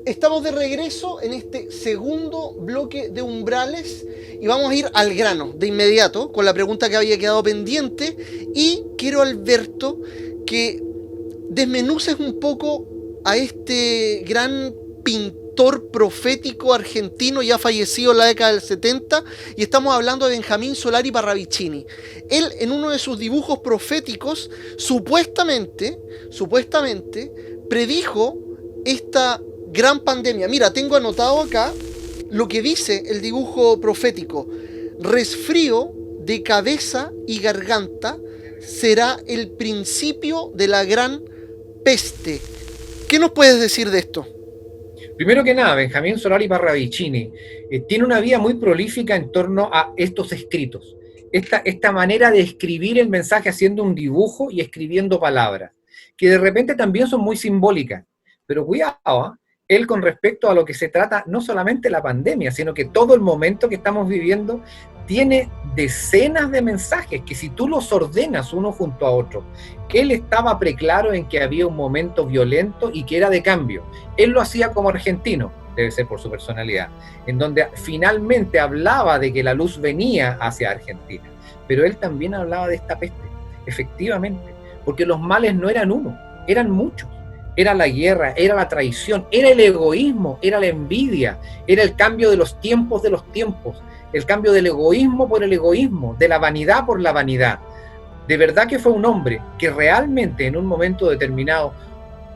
Estamos de regreso en este segundo bloque de Umbrales y vamos a ir al grano de inmediato con la pregunta que había quedado pendiente y quiero, Alberto, que desmenuces un poco a este gran pintor profético argentino ya fallecido en la década del 70 y estamos hablando de Benjamín Solari Parravicini. Él en uno de sus dibujos proféticos supuestamente predijo esta gran pandemia. Mira, tengo anotado acá lo que dice el dibujo profético: resfrío de cabeza y garganta será el principio de la gran peste. ¿Qué nos puedes decir de esto? Primero que nada, Benjamín Solari Parravicini tiene una vida muy prolífica en torno a estos escritos. Esta manera de escribir el mensaje haciendo un dibujo y escribiendo palabras, que de repente también son muy simbólicas. Pero cuidado, ¿eh? Él con respecto a lo que se trata, no solamente la pandemia, sino que todo el momento que estamos viviendo, tiene decenas de mensajes que si tú los ordenas uno junto a otro, él estaba preclaro en que había un momento violento y que era de cambio. Él lo hacía como argentino, debe ser por su personalidad, en donde finalmente hablaba de que la luz venía hacia Argentina, pero él también hablaba de esta peste, efectivamente, porque los males no eran uno, eran muchos. Era la guerra, era la traición, era el egoísmo, era la envidia, era el cambio de los tiempos, el cambio del egoísmo por el egoísmo, de la vanidad por la vanidad. De verdad que fue un hombre que realmente en un momento determinado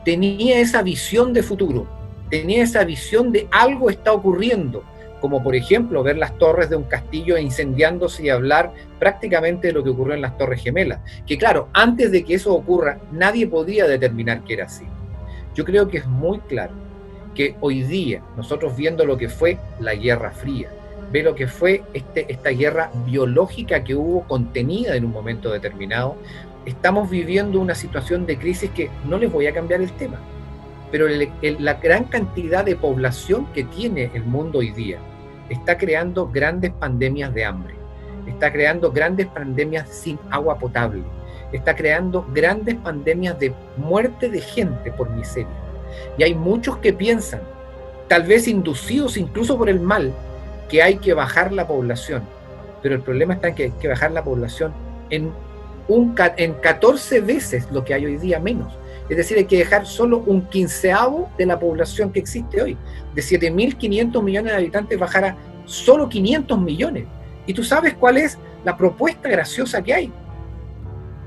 tenía esa visión de futuro, tenía esa visión de algo está ocurriendo, como por ejemplo ver las torres de un castillo incendiándose y hablar prácticamente de lo que ocurrió en las Torres Gemelas, que claro, antes de que eso ocurra, nadie podía determinar que era así. Yo creo que es muy claro que hoy día, nosotros viendo lo que fue la Guerra Fría, ve lo que fue esta guerra biológica que hubo contenida en un momento determinado, estamos viviendo una situación de crisis que no les voy a cambiar el tema, pero la gran cantidad de población que tiene el mundo hoy día está creando grandes pandemias de hambre, está creando grandes pandemias sin agua potable, está creando grandes pandemias de muerte de gente por miseria. Y hay muchos que piensan, tal vez inducidos incluso por el mal, que hay que bajar la población. Pero el problema está en que hay que bajar la población en 14 veces lo que hay hoy día menos. Es decir, hay que dejar solo un quinceavo de la población que existe hoy. De 7.500 millones de habitantes bajar a solo 500 millones. ¿Y tú sabes cuál es la propuesta graciosa que hay?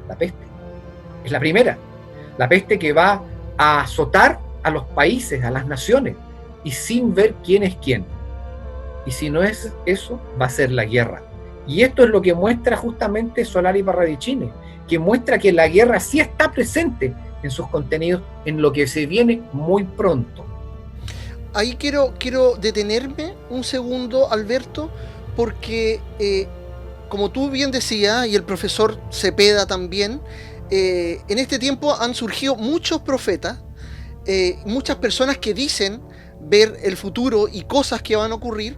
La peste. Es la primera. La peste que va a azotar a los países, a las naciones, y sin ver quién es quién. Y si no es eso, va a ser la guerra. Y esto es lo que muestra justamente Solari Parravicini, que muestra que la guerra sí está presente en sus contenidos, en lo que se viene muy pronto. Ahí quiero detenerme un segundo, Alberto, porque como tú bien decías, y el profesor Cepeda también, en este tiempo han surgido muchos profetas, muchas personas que dicen ver el futuro y cosas que van a ocurrir,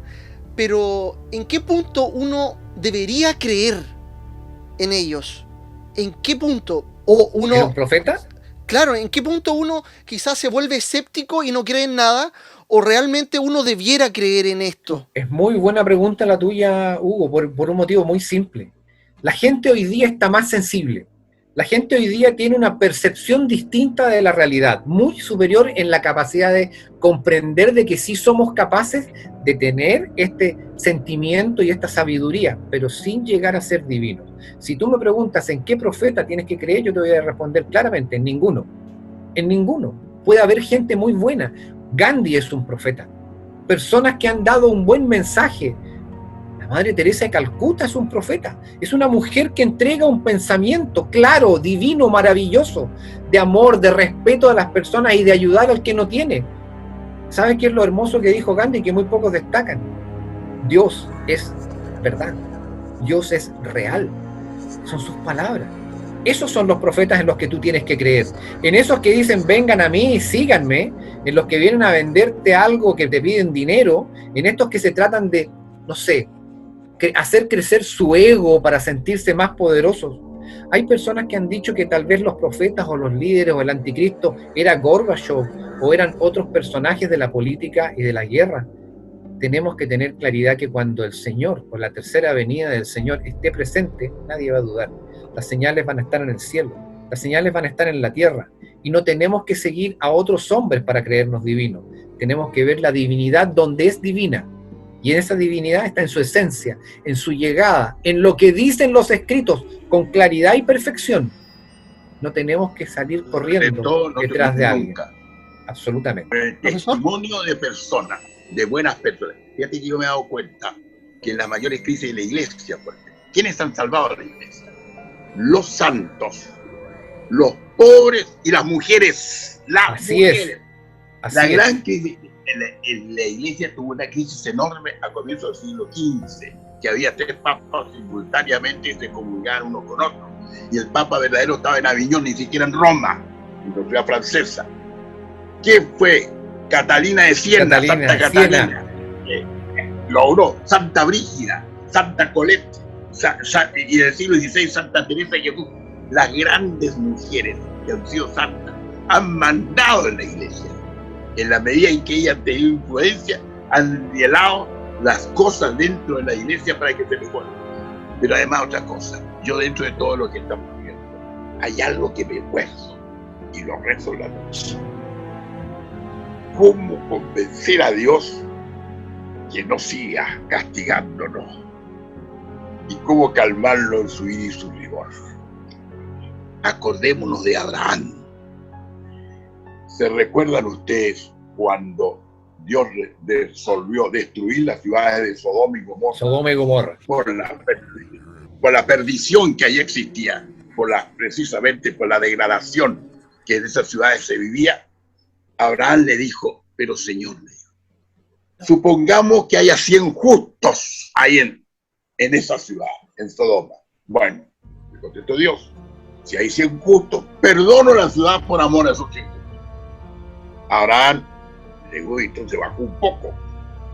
pero ¿en qué punto uno debería creer en ellos? ¿En qué punto? O uno, ¿Era un profeta? claro, ¿en qué punto uno quizás se vuelve escéptico y no cree en nada? ¿O realmente uno debiera creer en esto? Es muy buena pregunta la tuya, Hugo, por un motivo muy simple. La gente hoy día está más sensible. La gente hoy día tiene una percepción distinta de la realidad, muy superior en la capacidad de comprender de que sí somos capaces de tener este sentimiento y esta sabiduría, pero sin llegar a ser divinos. Si tú me preguntas en qué profeta tienes que creer, yo te voy a responder claramente, en ninguno. En ninguno. Puede haber gente muy buena. Gandhi es un profeta. Personas que han dado un buen mensaje. La Madre Teresa de Calcuta es un profeta. Es una mujer que entrega un pensamiento claro, divino, maravilloso, de amor, de respeto a las personas y de ayudar al que no tiene. ¿Sabes qué es lo hermoso que dijo Gandhi que muy pocos destacan? Dios es verdad. Dios es real. Son sus palabras. Esos son los profetas en los que tú tienes que creer. En esos que dicen, vengan a mí y síganme, en los que vienen a venderte algo, que te piden dinero, en estos que se tratan de, no sé, hacer crecer su ego para sentirse más poderosos. Hay personas que han dicho que tal vez los profetas o los líderes o el anticristo era Gorbachev o eran otros personajes de la política y de la guerra. Tenemos que tener claridad que cuando el Señor, o la tercera venida del Señor, esté presente, nadie va a dudar. Las señales van a estar en el cielo, las señales van a estar en la tierra, y no tenemos que seguir a otros hombres para creernos divinos. Tenemos que ver la divinidad donde es divina, y en esa divinidad está en su esencia, en su llegada, en lo que dicen los escritos, con claridad y perfección. No tenemos que salir corriendo detrás de alguien. Nunca. Absolutamente. El testimonio de personas, de buenas personas. Fíjate que yo me he dado cuenta que en las mayores crisis de la iglesia, ¿quiénes han salvado a la iglesia? Los santos, los pobres y las mujeres. Así es. La gran crisis en la iglesia tuvo una crisis enorme a comienzos del siglo XV, que había 3 papas simultáneamente y se comulgaban uno con otro. Y el papa verdadero estaba en Aviñón, ni siquiera en Roma, en la ciudad francesa. ¿Quién fue? Catalina de Siena, Santa Catalina. Logró Santa Brígida, Santa Colette, y en el siglo XVI Santa Teresa de Jesús. Las grandes mujeres que han sido santas han mandado en la iglesia. En la medida en que ellas han tenido influencia, han nivelado las cosas dentro de la iglesia para que se mejoren. Pero además otra cosa, yo dentro de todo lo que estamos viendo, hay algo que me rezo, y lo rezo en la noche. ¿Cómo convencer a Dios que no siga castigándonos? ¿Y cómo calmarlo en su ira y su rigor? Acordémonos de Abraham. ¿Se recuerdan ustedes cuando Dios resolvió destruir las ciudades de Sodoma y Gomorra? Sodoma y Gomorra. Por la perdición que allí existía, precisamente por la degradación que en esas ciudades se vivía. Abraham le dijo, pero Señor, supongamos que haya 100 justos ahí en esa ciudad, en Sodoma. Bueno, le contestó Dios, si hay 100 justos, perdono la ciudad por amor a esos 100 justos. Abraham llegó y entonces bajó un poco.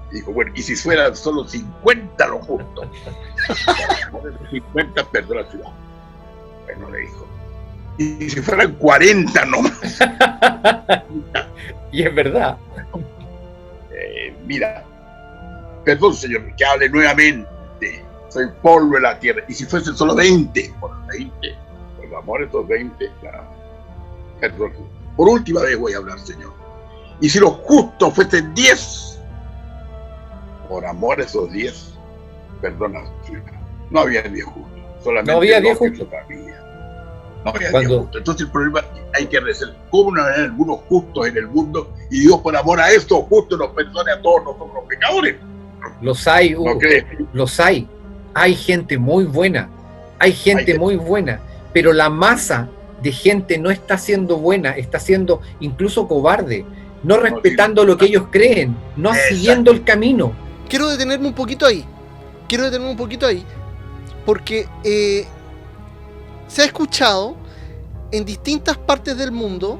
Y dijo, bueno, ¿y si fueran solo 50 los justos? 50 perdonó la ciudad. Bueno, le dijo. Y si fueran 40 nomás. Y es verdad. Mira, perdón, Señor, que hable nuevamente. Soy polvo de la tierra. Y si fuesen solo 20, por 20, por amor, estos 20, claro. Perdón. Por última vez voy a hablar, Señor. Y si los justos fuesen 10, por amor a esos 10, perdona. No había 10 justos. Solamente no había 10 justos. No había 10 justos. Entonces el problema hay que resolver. ¿Cómo no hay algunos justos en el mundo? Y Dios, por amor a estos justos, nos perdone a todos nosotros los pecadores. Los hay, Hugo. Los hay. Hay gente muy buena. Hay gente muy buena. Pero la masa de gente no está siendo buena, está siendo incluso cobarde. No respetando lo que ellos creen, no siguiendo el camino. Quiero detenerme un poquito ahí. Porque se ha escuchado en distintas partes del mundo,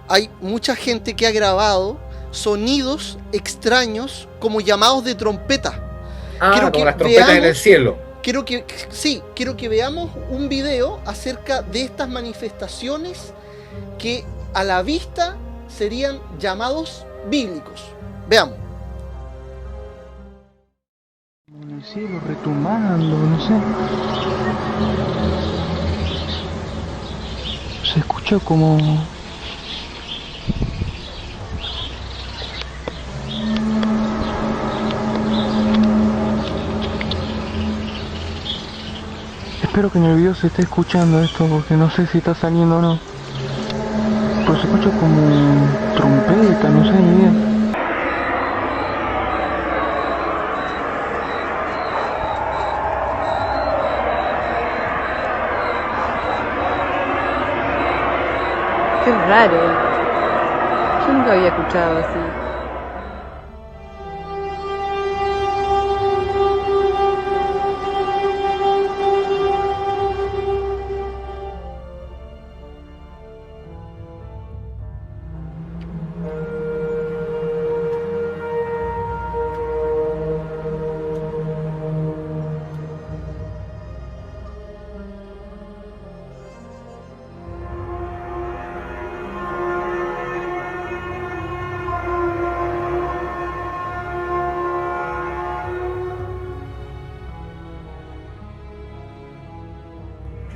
hay mucha gente que ha grabado sonidos extraños como llamados de trompeta. Como las trompetas en el cielo. Quiero que veamos un video acerca de estas manifestaciones que a la vista serían llamados bíblicos. Veamos. En el cielo retumbando, no sé. Se escucha como... Espero que en el video se esté escuchando esto porque no sé si está saliendo o no. Pero se escucha como trompeta, no sé ni idea. Qué raro. Yo nunca había escuchado así.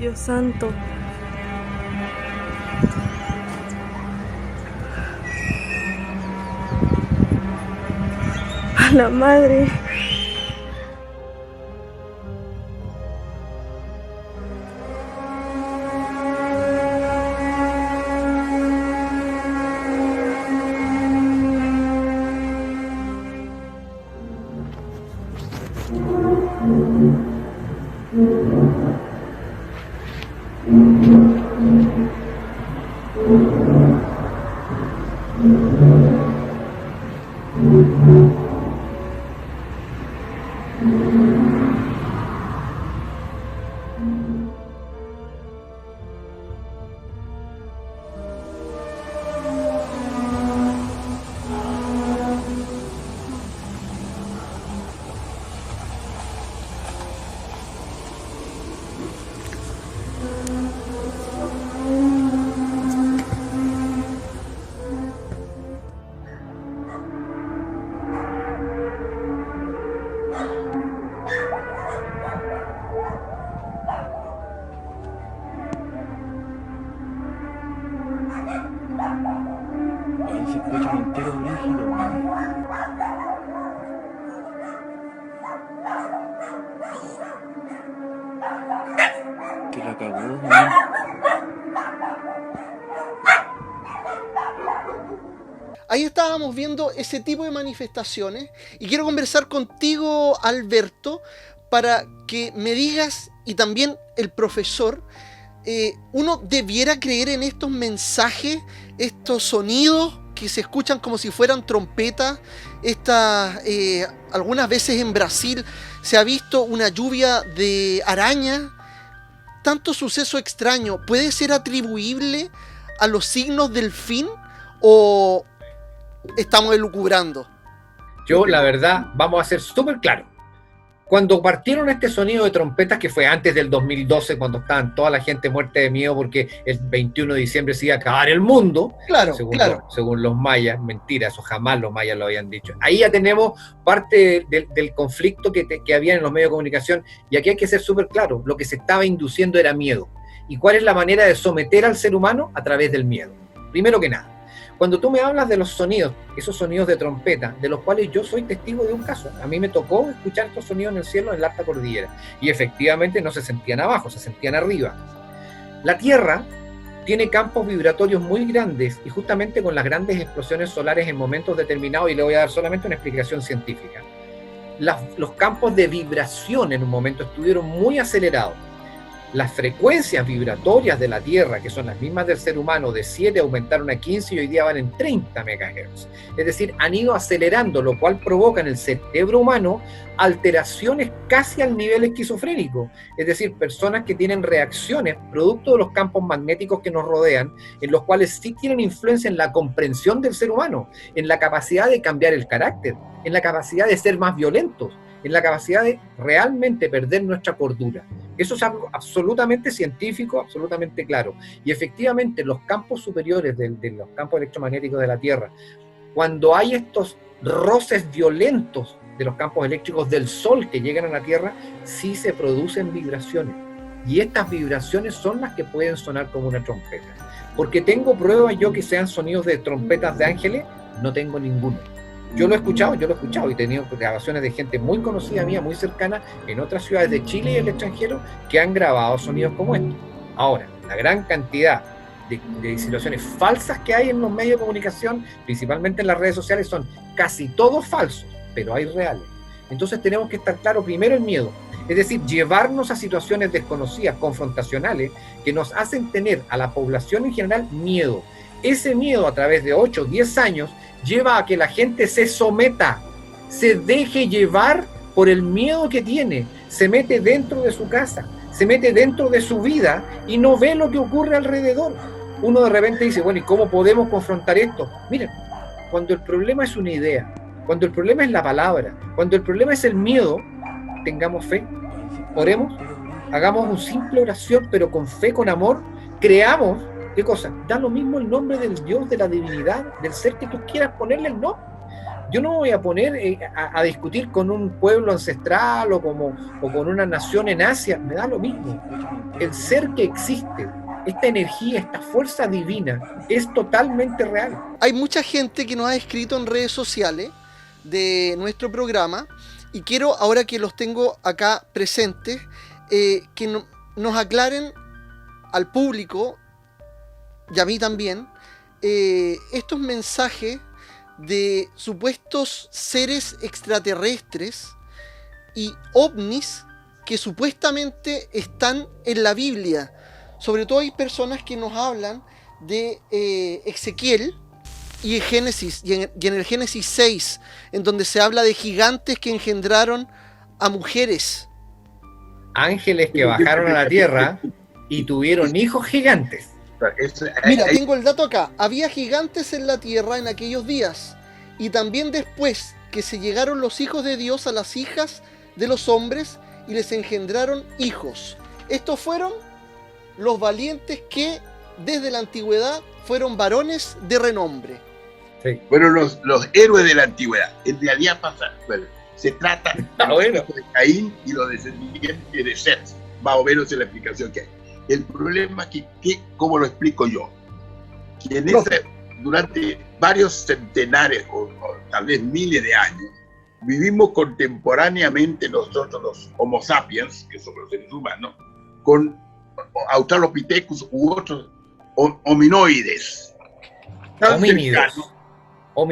Dios santo. A la madre. Ahí se escucha un entero brígido, weón. Que la cagó, weón. Ahí estábamos viendo ese tipo de manifestaciones y quiero conversar contigo, Alberto, para que me digas, y también el profesor, ¿uno debiera creer en estos mensajes, estos sonidos que se escuchan como si fueran trompetas? Algunas veces en Brasil se ha visto una lluvia de arañas. Tanto suceso extraño, ¿puede ser atribuible a los signos del fin o estamos elucubrando? Yo, la verdad, vamos a ser súper claros. Cuando partieron este sonido de trompetas, que fue antes del 2012, cuando estaban toda la gente muerta de miedo porque el 21 de diciembre se iba a acabar el mundo, Claro, según los mayas, mentira, eso jamás los mayas lo habían dicho. Ahí ya tenemos parte del conflicto que había en los medios de comunicación, y aquí hay que ser súper claro, lo que se estaba induciendo era miedo. ¿Y cuál es la manera de someter al ser humano? A través del miedo. Primero que nada, cuando tú me hablas de los sonidos, esos sonidos de trompeta, de los cuales yo soy testigo de un caso, a mí me tocó escuchar estos sonidos en el cielo, en la alta cordillera, y efectivamente no se sentían abajo, se sentían arriba. La Tierra tiene campos vibratorios muy grandes, y justamente con las grandes explosiones solares en momentos determinados, y le voy a dar solamente una explicación científica, los campos de vibración en un momento estuvieron muy acelerados. Las frecuencias vibratorias de la Tierra, que son las mismas del ser humano, de 7 aumentaron a 15 y hoy día van en 30 MHz. Es decir, han ido acelerando, lo cual provoca en el cerebro humano alteraciones casi al nivel esquizofrénico. Es decir, personas que tienen reacciones producto de los campos magnéticos que nos rodean, en los cuales sí tienen influencia en la comprensión del ser humano, en la capacidad de cambiar el carácter, en la capacidad de ser más violentos, en la capacidad de realmente perder nuestra cordura. Eso es algo absolutamente científico, absolutamente claro. Y efectivamente, los campos superiores de los campos electromagnéticos de la Tierra, cuando hay estos roces violentos de los campos eléctricos del Sol que llegan a la Tierra, sí se producen vibraciones. Y estas vibraciones son las que pueden sonar como una trompeta. Porque tengo pruebas yo que sean sonidos de trompetas de ángeles, no tengo ninguno. Yo lo he escuchado y he tenido grabaciones de gente muy conocida mía, muy cercana, en otras ciudades de Chile y el extranjero, que han grabado sonidos como estos. Ahora, la gran cantidad de situaciones falsas que hay en los medios de comunicación, principalmente en las redes sociales, son casi todos falsos, pero hay reales. Entonces tenemos que estar claros primero el miedo, es decir, llevarnos a situaciones desconocidas, confrontacionales, que nos hacen tener a la población en general miedo. Ese miedo a través de 8 o 10 años lleva a que la gente se someta, se deje llevar por el miedo que tiene, se mete dentro de su casa, se mete dentro de su vida y no ve lo que ocurre alrededor. Uno de repente dice, bueno, ¿y cómo podemos confrontar esto? Miren, cuando el problema es una idea, cuando el problema es la palabra, cuando el problema es el miedo, tengamos fe, oremos, hagamos una simple oración, pero con fe, con amor, creamos. ¿Qué cosa? Da lo mismo el nombre del Dios, de la divinidad, del ser que tú quieras ponerle el nombre. Yo no voy a poner a discutir con un pueblo ancestral o con una nación en Asia, me da lo mismo. El ser que existe, esta energía, esta fuerza divina, es totalmente real. Hay mucha gente que nos ha escrito en redes sociales de nuestro programa y quiero, ahora que los tengo acá presentes, que nos aclaren al público y a mí también estos mensajes de supuestos seres extraterrestres y ovnis que supuestamente están en la Biblia. Sobre todo hay personas que nos hablan de Ezequiel y en Génesis, y en el Génesis 6, en donde se habla de gigantes que engendraron a mujeres. Ángeles que bajaron a la tierra y tuvieron hijos gigantes. Mira, tengo el dato acá. Había gigantes en la tierra en aquellos días, y también después que se llegaron los hijos de Dios a las hijas de los hombres y les engendraron hijos. Estos fueron los valientes que desde la antigüedad fueron varones de renombre. Sí. Fueron los héroes de la antigüedad. En realidad se trata de los hijos de Caín y los descendientes de Set. Más o menos es la explicación que hay. El problema es que ¿cómo lo explico yo? Que durante varios centenares o tal vez miles de años, vivimos contemporáneamente nosotros los Homo sapiens, que somos los seres humanos, con Australopithecus u otros hominoides. Homínidos.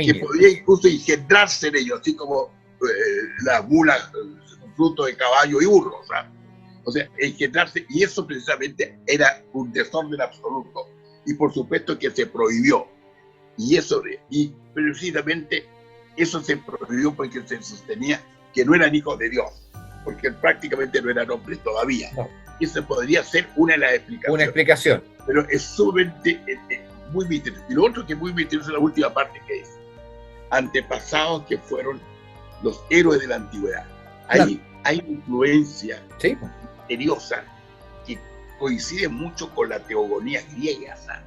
Que podía incluso engendrarse en ellos, así como las mulas, fruto de caballo y burro, ¿sabes? O sea, engendrarse, y eso precisamente era un desorden absoluto, y por supuesto que se prohibió, y precisamente eso se prohibió porque se sostenía que no eran hijos de Dios, porque prácticamente no eran hombres todavía. No. Esa podría ser una de las explicaciones. Una explicación. Pero es sumamente muy misterioso. Y lo otro que es muy misterioso es la última parte, que es antepasados que fueron los héroes de la antigüedad. Claro. Hay influencia Sí. misteriosa que coincide mucho con la teogonía griega, ¿sabes?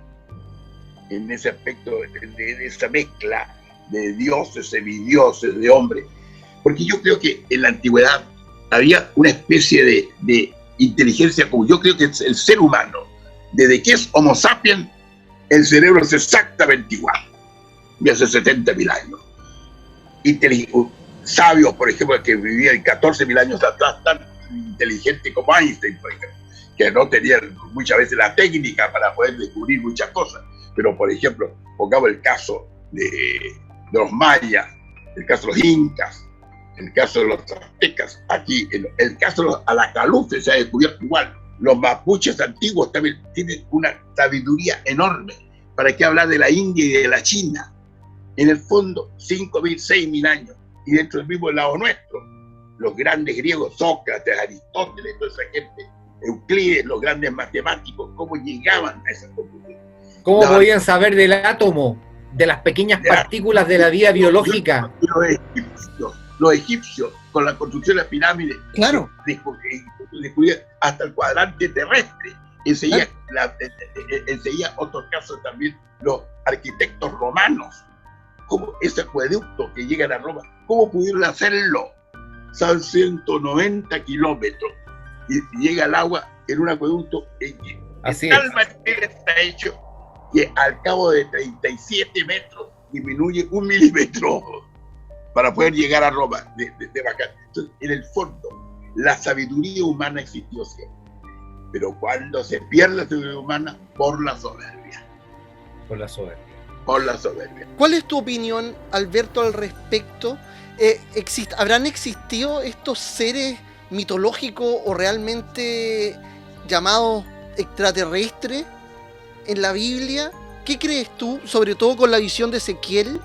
En ese aspecto de esa mezcla de dioses, semidioses, de hombres. Porque yo creo que en la antigüedad había una especie de inteligencia común. Yo creo que el ser humano, desde que es Homo sapiens, el cerebro es exactamente igual, de hace 70.000 años. Sabios, por ejemplo, que vivían 14.000 años atrás, tan inteligente como Einstein, por ejemplo, que no tenían muchas veces la técnica para poder descubrir muchas cosas. Pero, por ejemplo, pongamos el caso de los mayas, el caso de los incas, el caso de los aztecas, aquí, el caso de los alacalufes se ha descubierto igual. Los mapuches antiguos también tienen una sabiduría enorme. ¿Para qué hablar de la India y de la China? En el fondo, 5.000, 6.000 años, y dentro del mismo lado nuestro, los grandes griegos, Sócrates, Aristóteles, toda esa gente, Euclides, los grandes matemáticos, ¿cómo llegaban a esa conclusión? ¿Cómo podían saber del átomo, de las pequeñas partículas de la vida biológica? Los egipcios, con la construcción de las pirámides, Claro. descubrían hasta el cuadrante terrestre. Enseguida otros casos también, los arquitectos romanos, como ese acueducto que llegan a Roma, ¿cómo pudieron hacerlo? Son 190 kilómetros y llega el agua en un acueducto de tal manera está hecho que al cabo de 37 metros disminuye 1 milímetro para poder llegar a Roma de bacán. Entonces, en el fondo, la sabiduría humana existió siempre, pero cuando se pierde la sabiduría humana, por la soberbia. Por la soberbia. Por la soberbia. ¿Cuál es tu opinión, Alberto, al respecto? ¿Habrán existido estos seres mitológicos o realmente llamados extraterrestres en la Biblia? ¿Qué crees tú, sobre todo con la visión de Ezequiel?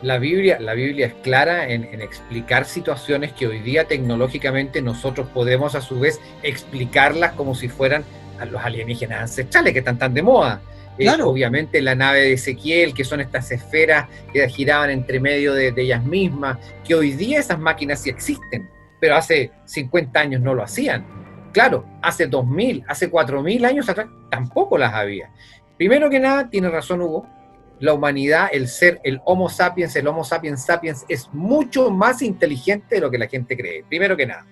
La Biblia es clara en explicar situaciones que hoy día tecnológicamente nosotros podemos a su vez explicarlas como si fueran a los alienígenas ancestrales que están tan de moda. Claro. Obviamente la nave de Ezequiel, que son estas esferas que giraban entre medio de ellas mismas, que hoy día esas máquinas sí existen, pero hace 50 años no lo hacían. Claro, hace 2000, hace 4000 años atrás tampoco las había. Primero que nada, tiene razón Hugo, la humanidad, el ser, el Homo sapiens sapiens, es mucho más inteligente de lo que la gente cree. Primero que nada,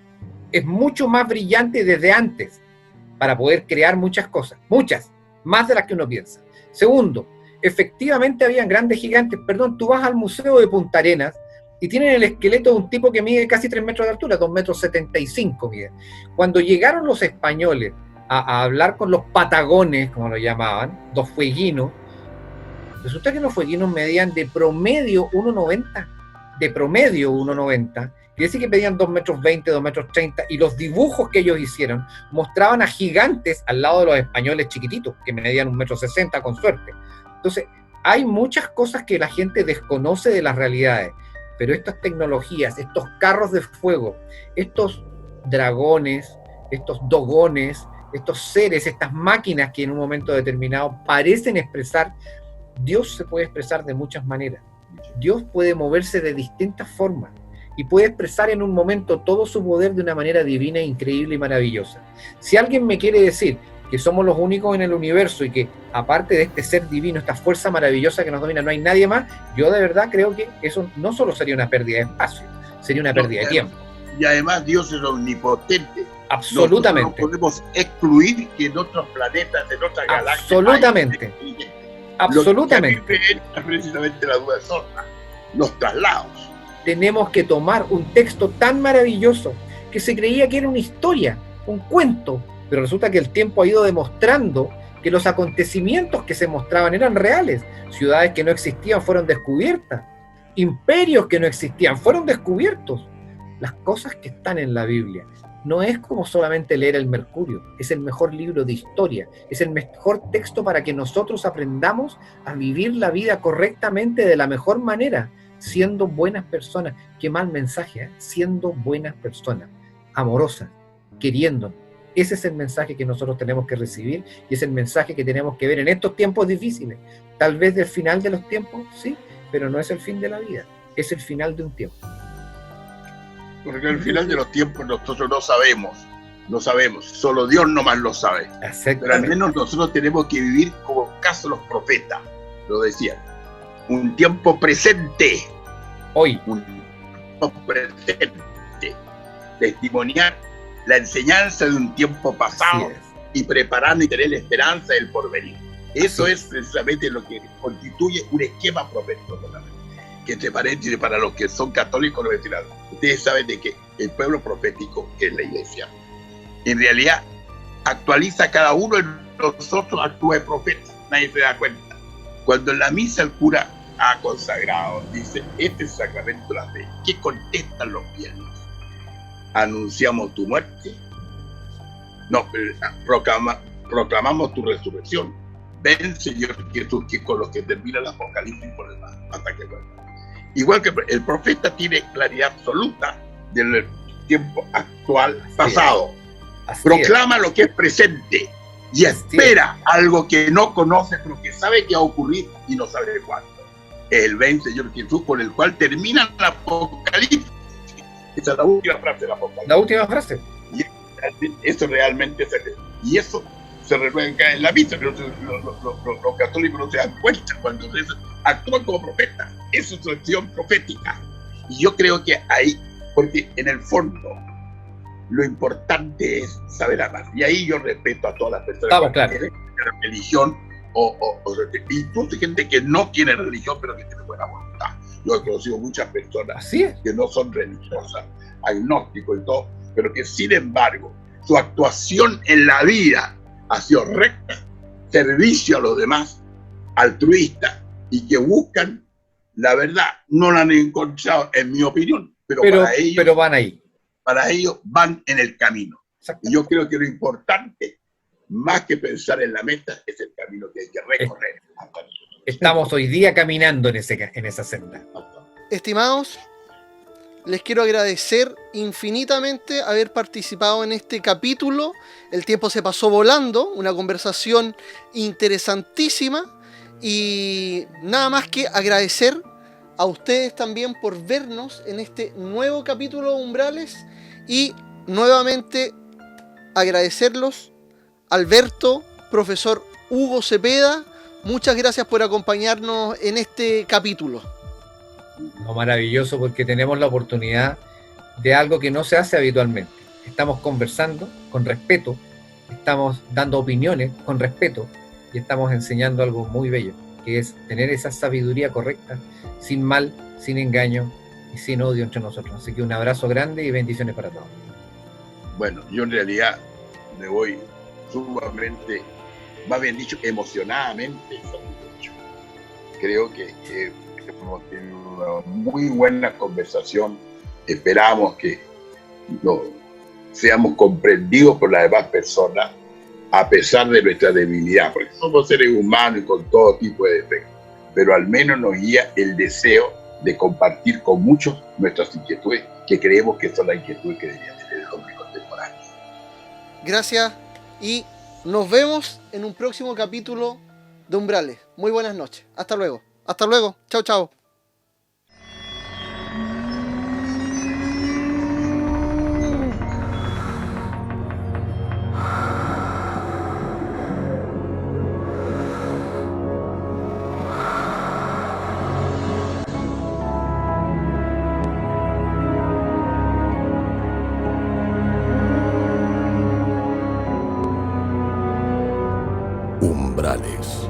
es mucho más brillante desde antes para poder crear muchas cosas, muchas, más de las que uno piensa. Segundo, efectivamente habían grandes gigantes. Perdón, tú vas al Museo de Punta Arenas y tienen el esqueleto de un tipo que mide casi 3 metros de altura, 2,75 metros mide. Cuando llegaron los españoles a hablar con los patagones, como lo llamaban, los fueguinos, resulta que los fueguinos medían de promedio 1,90. De promedio 1,90. Quiere decir que medían 2,20 metros, 2,30 metros, y los dibujos que ellos hicieron mostraban a gigantes al lado de los españoles chiquititos, que medían 1,60 metros con suerte. Entonces, hay muchas cosas que la gente desconoce de las realidades, pero estas tecnologías, estos carros de fuego, estos dragones, estos dogones, estos seres, estas máquinas que en un momento determinado parecen expresar, Dios se puede expresar de muchas maneras. Dios puede moverse de distintas formas y puede expresar en un momento todo su poder de una manera divina, increíble y maravillosa. Si alguien me quiere decir que somos los únicos en el universo y que aparte de este ser divino, esta fuerza maravillosa que nos domina, no hay nadie más, yo de verdad creo que eso no solo sería una pérdida de espacio, sería una pérdida de tiempo. Y además Dios es omnipotente. Absolutamente. Nosotros no podemos excluir que en otros planetas, en otras galaxias... Absolutamente. Absolutamente. Lo que a mí me entra precisamente la duda son los traslados. Tenemos que tomar un texto tan maravilloso que se creía que era una historia, un cuento, pero resulta que el tiempo ha ido demostrando que los acontecimientos que se mostraban eran reales. Ciudades que no existían fueron descubiertas, imperios que no existían fueron descubiertos. Las cosas que están en la Biblia no es como solamente leer el Mercurio, es el mejor libro de historia, es el mejor texto para que nosotros aprendamos a vivir la vida correctamente de la mejor manera, siendo buenas personas. Qué mal mensaje, ¿eh? Siendo buenas personas, amorosas, queriéndonos. Ese es el mensaje que nosotros tenemos que recibir y es el mensaje que tenemos que ver en estos tiempos difíciles. Tal vez del final de los tiempos, sí, pero no es el fin de la vida, es el final de un tiempo. Porque al final de los tiempos nosotros no sabemos, solo Dios nomás lo sabe. Pero al menos nosotros tenemos que vivir como caso los profetas, lo decían, un tiempo presente. Hoy. Un tiempo presente. Testimoniar la enseñanza de un tiempo pasado y preparando y tener la esperanza del porvenir. Eso es precisamente lo que constituye un esquema profético totalmente. Que entre paréntesis, para los que son católicos, ustedes saben de que el pueblo profético, que es la iglesia, en realidad actualiza cada uno de nosotros, actúa de profeta, nadie se da cuenta. Cuando en la misa el cura ha consagrado, dice, este es el sacramento de la fe, ¿qué contestan los fieles? Anunciamos tu muerte, no, proclamamos tu resurrección, ven Señor Jesús, que con los que termina el Apocalipsis por el mal, hasta que vuelva. Igual que el profeta tiene claridad absoluta del tiempo actual, pasado. Proclama lo que es presente y espera algo que no conoce, pero que sabe que va a ocurrir y no sabe cuándo. El ven Señor Jesús, con el cual termina el Apocalipsis. Esa es la última frase del Apocalipsis. La última frase. Y eso realmente y eso se renueva en la misa, pero los católicos no se dan cuenta cuando actúan como profetas. Eso es su acción profética. Y yo creo que ahí, porque en el fondo lo importante es saber amar. Y ahí yo respeto a todas las personas que tienen religión o incluso gente que no tiene religión pero que tiene buena voluntad. Yo he conocido muchas personas que no son religiosas, agnósticos y todo, pero que sin embargo su actuación en la vida ha sido recta, servicio a los demás, altruista, y que buscan la verdad. No la han encontrado, en mi opinión, pero van ahí. Para ellos van en el camino. Y yo creo que lo importante, más que pensar en la meta, es el camino que hay que recorrer. Estamos hoy día caminando en esa senda. Estimados, les quiero agradecer infinitamente haber participado en este capítulo. El tiempo se pasó volando, una conversación interesantísima y nada más que agradecer a ustedes también por vernos en este nuevo capítulo de Umbrales y nuevamente agradecerlos, Alberto, profesor Hugo Cepeda, muchas gracias por acompañarnos en este capítulo. No, maravilloso, porque tenemos la oportunidad de algo que no se hace habitualmente. Estamos conversando con respeto, estamos dando opiniones con respeto y estamos enseñando algo muy bello, que es tener esa sabiduría correcta, sin mal, sin engaño y sin odio entre nosotros. Así que un abrazo grande y bendiciones para todos. Bueno, yo en realidad me voy sumamente, más bien dicho, emocionadamente satisfecho. Creo que hemos tenido una muy buena conversación. Esperamos que seamos comprendidos por las demás personas a pesar de nuestra debilidad, porque somos seres humanos y con todo tipo de defectos, pero al menos nos guía el deseo de compartir con muchos nuestras inquietudes, que creemos que son las inquietudes que debería tener el hombre contemporáneo. Gracias y nos vemos en un próximo capítulo de Umbrales. Muy buenas noches. Hasta luego. Hasta luego. Chao, chao. Umbrales.